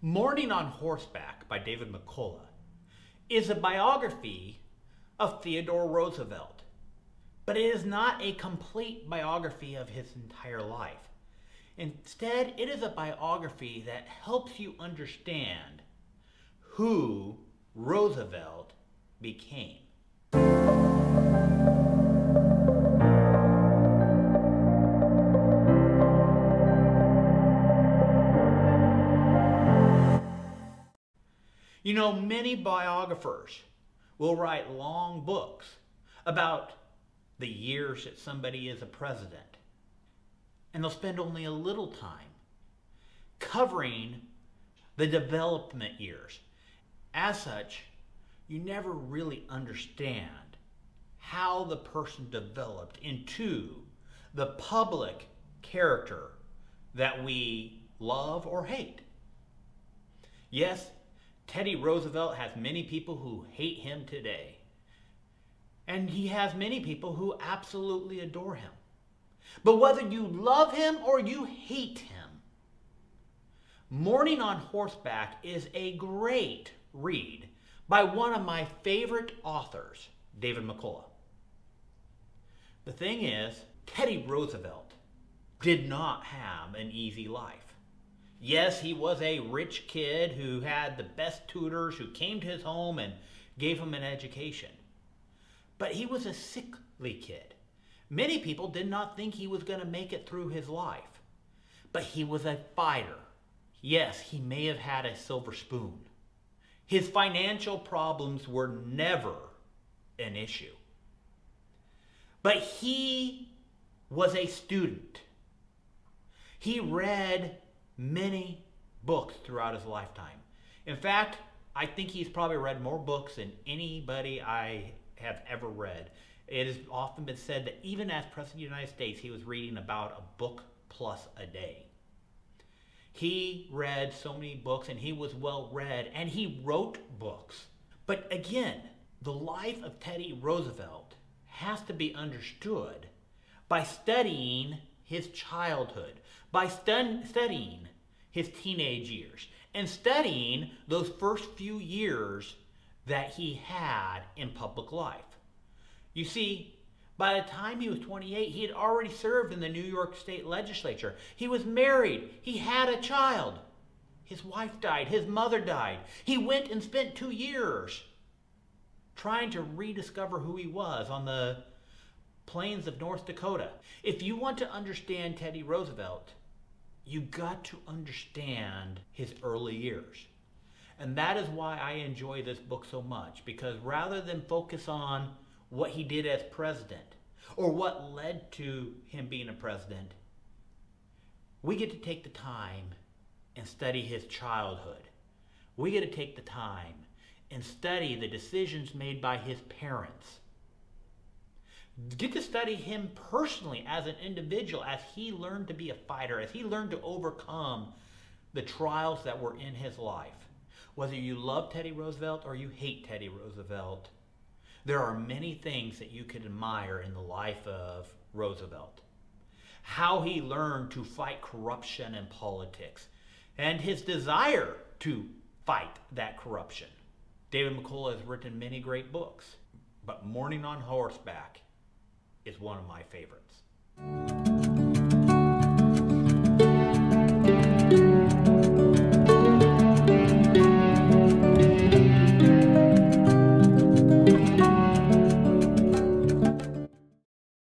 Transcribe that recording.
Morning on Horseback by David McCullough is a biography of Theodore Roosevelt, but it is not a complete biography of his entire life. Instead, it is a biography that helps you understand who Roosevelt became. You know, many biographers will write long books about the years that somebody is a president, and they'll spend only a little time covering the development years. As such, you never really understand how the person developed into the public character that we love or hate. Yes, Teddy Roosevelt has many people who hate him today. And he has many people who absolutely adore him. But whether you love him or you hate him, Morning on Horseback is a great read by one of my favorite authors, David McCullough. The thing is, Teddy Roosevelt did not have an easy life. Yes, he was a rich kid who had the best tutors who came to his home and gave him an education. But he was a sickly kid. Many people did not think he was going to make it through his life. But he was a fighter. Yes, he may have had a silver spoon. His financial problems were never an issue. But he was a student. He read many books throughout his lifetime. In fact, I think he's probably read more books than anybody I have ever read. It has often been said that even as President of the United States, he was reading about a book plus a day. He read so many books and he was well read and he wrote books. But again, the life of Teddy Roosevelt has to be understood by studying his childhood, by studying his teenage years, and studying those first few years that he had in public life. You see, by the time he was 28, he had already served in the New York State Legislature. He was married. He had a child. His wife died. His mother died. He went and spent 2 years trying to rediscover who he was on the plains of North Dakota. If you want to understand Teddy Roosevelt, you got to understand his early years. And that is why I enjoy this book so much, because rather than focus on what he did as president or what led to him being a president, we get to take the time and study his childhood. We get to take the time and study the decisions made by his parents. Get to study him personally as an individual, as he learned to be a fighter, as he learned to overcome the trials that were in his life. Whether you love Teddy Roosevelt or you hate Teddy Roosevelt, there are many things that you could admire in the life of Roosevelt. How he learned to fight corruption in politics and his desire to fight that corruption. David McCullough has written many great books, but Morning on Horseback is one of my favorites.